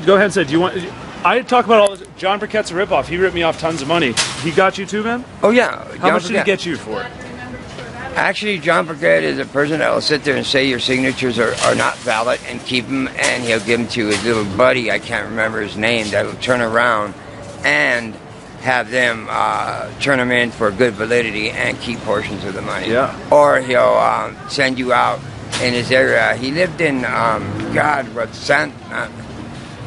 go ahead and say, do you want... I talk about all this. John Burkett's a ripoff. He ripped me off tons of money. He got you too, man? Oh, yeah. How much did he get you for? Actually, John Burkett is a person that will sit there and say your signatures are not valid and keep them, and he'll give them to his little buddy, I can't remember his name, that will turn around and have them turn them in for good validity and keep portions of the money. Yeah. Or he'll send you out in his area. He lived in,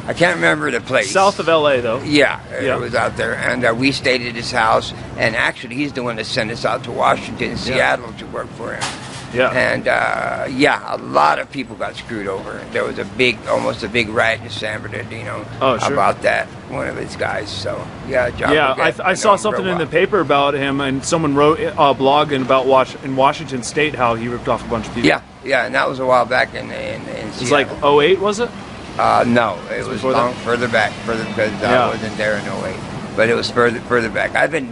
I can't remember the place. South of L.A., though. Yeah, it was out there. And we stayed at his house. And actually, he's the one that sent us out to Washington and Seattle to work for him. Yeah. And, a lot of people got screwed over. There was almost a big riot in San Bernardino about that, one of his guys. So, yeah, John. Yeah, I saw something in the paper about him, and someone wrote a blog about in Washington State how he ripped off a bunch of people. Yeah, and that was a while back in Seattle. It was like 08, was it? No, it was further back, because I wasn't there in 08. But it was further back. I've been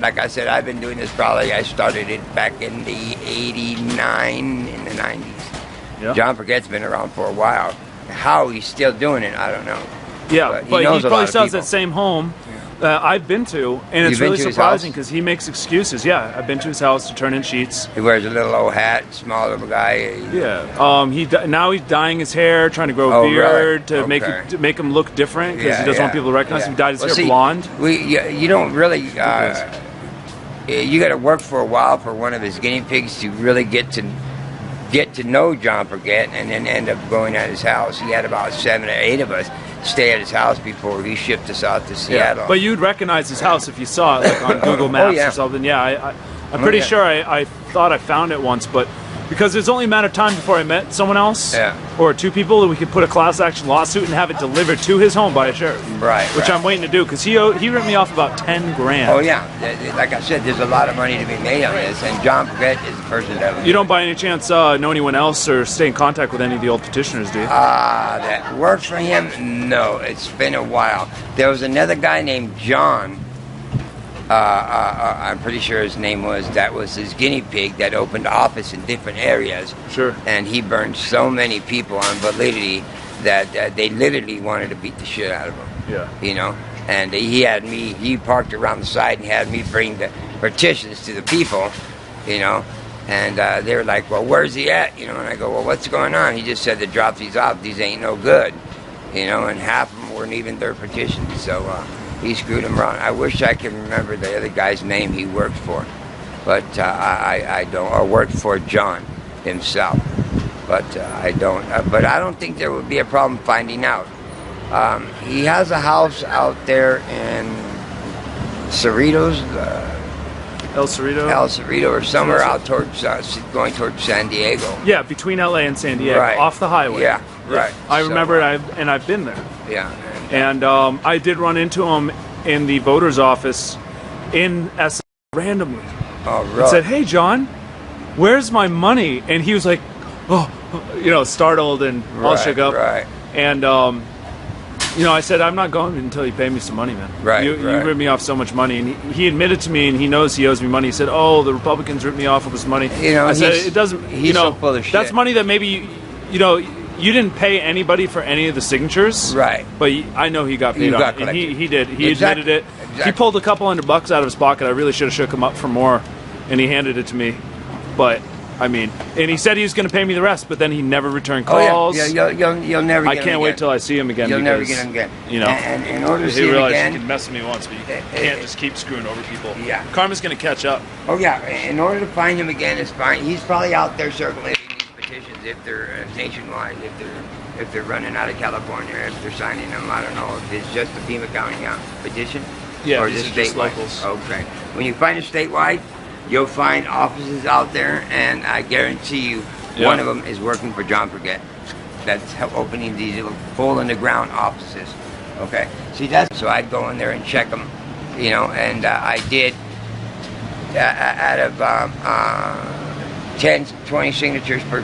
doing this probably, I started it back in the 89, in the 90s. Yeah. John Burkett's been around for a while. How he's still doing it, I don't know. Yeah, but he probably still has that same home I've been to, and it's really surprising because he makes excuses. Yeah, I've been to his house to turn in sheets. He wears a little old hat, small little guy. Yeah. Now he's dyeing his hair, trying to grow a beard to make him look different because he doesn't want people to recognize him. He dyed his hair blonde. You don't really. You got to work for a while for one of his guinea pigs to really get to know John Burkett, and then end up going at his house. He had about 7 or 8 of us stay at his house before he shipped us out to Seattle. Yeah. But you'd recognize his house if you saw it, like on Google Maps or something. Yeah, I'm pretty sure I thought I found it once, but because it's only a matter of time before I met someone else or 2 people that we could put a class action lawsuit and have it delivered to his home by a sheriff. Which I'm waiting to do because he ripped me off about $10 grand. Oh yeah, like I said, there's a lot of money to be made on this, and John Burkett is the person that. You don't by any chance know anyone else or stay in contact with any of the old petitioners, do you? That worked for him? No, it's been a while. There was another guy named John. I'm pretty sure his name that was his guinea pig that opened office in different areas. Sure. And he burned so many people on validity that they literally wanted to beat the shit out of him. Yeah. You know? And he parked around the side and had me bring the petitions to the people, you know? And they were like, well, where's he at? You know, and I go, well, what's going on? He just said to drop these off. These ain't no good. You know, and half of them weren't even their petitions. So, he screwed him around. I wish I could remember the other guy's name he worked for, but I don't. Or worked for John himself, but I don't. But I don't think there would be a problem finding out. He has a house out there in Cerritos, El Cerrito, or somewhere out towards going towards San Diego. Yeah, between LA and San Diego, off the highway. Yeah, right. I remember it, and I've been there. Yeah. And I did run into him in the voter's office in SF randomly. Oh, really? And said, hey, John, where's my money? And he was like, startled and all shook up. Right. And, I said, I'm not going until you pay me some money, man. Right. You ripped me off so much money. And he admitted to me, and he knows he owes me money. He said, oh, the Republicans ripped me off of this money. I said, it doesn't, he's so full of shit. That's money that maybe, you didn't pay anybody for any of the signatures, right? But I know he got paid on it, and he did. He admitted it. Exactly. He pulled a couple $100 out of his pocket. I really should have shook him up for more, and he handed it to me. But and he said he was going to pay me the rest, but then he never returned calls. Oh, yeah. You'll never. I can't wait till I see him again. You'll never get him again. And in order to see him again, he can mess with me once, but you can't just keep screwing over people. Yeah, karma's going to catch up. Oh yeah. In order to find him again, it's fine. He's probably out there circulating petitions if they're nationwide, if they're running out of California, if they're signing them. I don't know if it's just the Pima County petition or just statewide. Okay. When you find it statewide, you'll find offices out there, and I guarantee you one of them is working for John Burkett. That's opening these little hole-in-the-ground offices. Okay? See, so I'd go in there and check them, and I did out of 10, 20 signatures per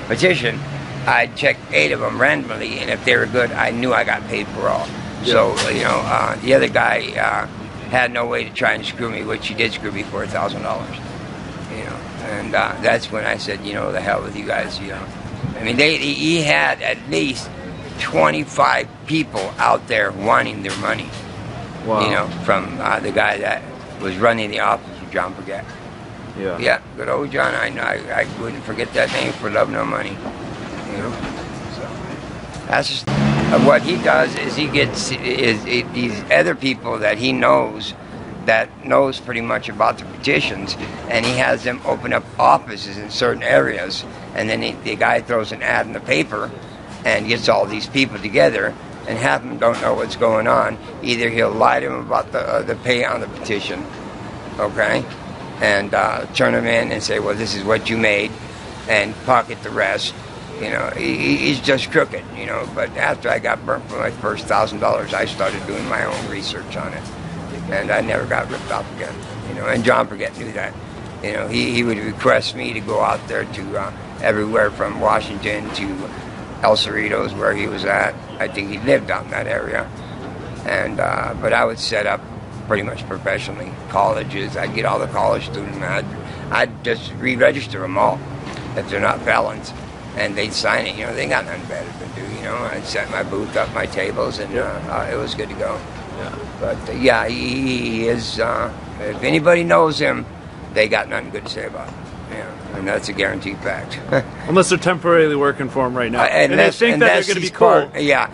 petition, I'd check 8 of them randomly, and if they were good, I knew I got paid for all. So, the other guy had no way to try and screw me, which he did screw me for $1,000. And that's when I said, the hell with you guys. He had at least 25 people out there wanting their money. Wow. You know, from the guy that was running the office, John Burkett. Yeah. Yeah, good old John. I wouldn't forget that name for love nor money. You know, so that's just what he does. Is he gets these other people that he knows, that knows pretty much about the petitions, and he has them open up offices in certain areas, and then the guy throws an ad in the paper and gets all these people together, and half of them don't know what's going on. Either he'll lie to them about the pay on the petition, okay, and turn them in and say, well, this is what you made, and pocket the rest. You know, he's just crooked, you know. But after I got burnt for my first $1,000, I started doing my own research on it, and I never got ripped off again. You know, and John Burkett knew that. You know, he would request me to go out there to everywhere from Washington to El Cerritos, where he was at. I think he lived out in that area, and but I would set up pretty much professionally colleges. I'd get all the college students, and I'd just re-register them all if they're not felons. And they'd sign it, you know, they got nothing better to do, you know. I'd set my booth up, my tables, and it was good to go. Yeah. But, he is, if anybody knows him, they got nothing good to say about him. Yeah, and that's a guaranteed fact. Unless they're temporarily working for him right now. And they think that they're going to be cool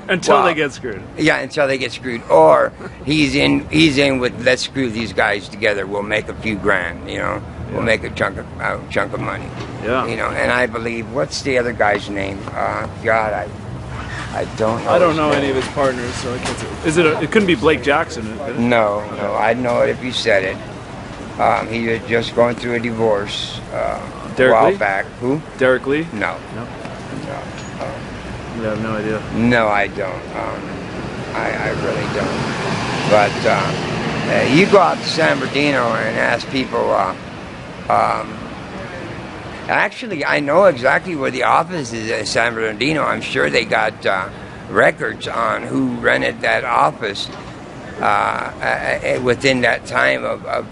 until they get screwed. Yeah, until they get screwed. Or he's in with, let's screw these guys together, we'll make a few grand, you know. We'll make a chunk of money. Yeah. You know, and I believe, what's the other guy's name? God, I don't know. I don't know any of his partners, so I can't say. Is it? It couldn't be Blake Jackson. No, I'd know it if you said it. He was just going through a divorce a while back. Who? Derek Lee? No. You have no idea. No, I don't. I really don't. But you go out to San Bernardino and ask people. Actually, I know exactly where the office is at San Bernardino. I'm sure they got records on who rented that office within that time of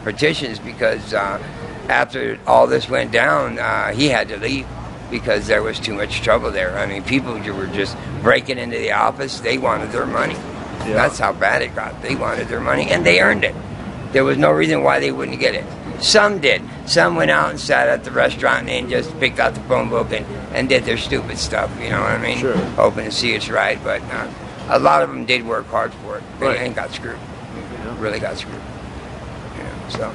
petitions, because after all this went down, he had to leave because there was too much trouble there. I mean, people were just breaking into the office. They wanted their money. Yeah. That's how bad it got. They wanted their money, and they earned it. There was no reason why they wouldn't get it. Some did. Some went out and sat at the restaurant and just picked out the phone book and did their stupid stuff, you know what I mean? Sure. Hoping to see it's right, but a lot of them did work hard for it. They Right. ain't got screwed. Really got screwed. You know, so.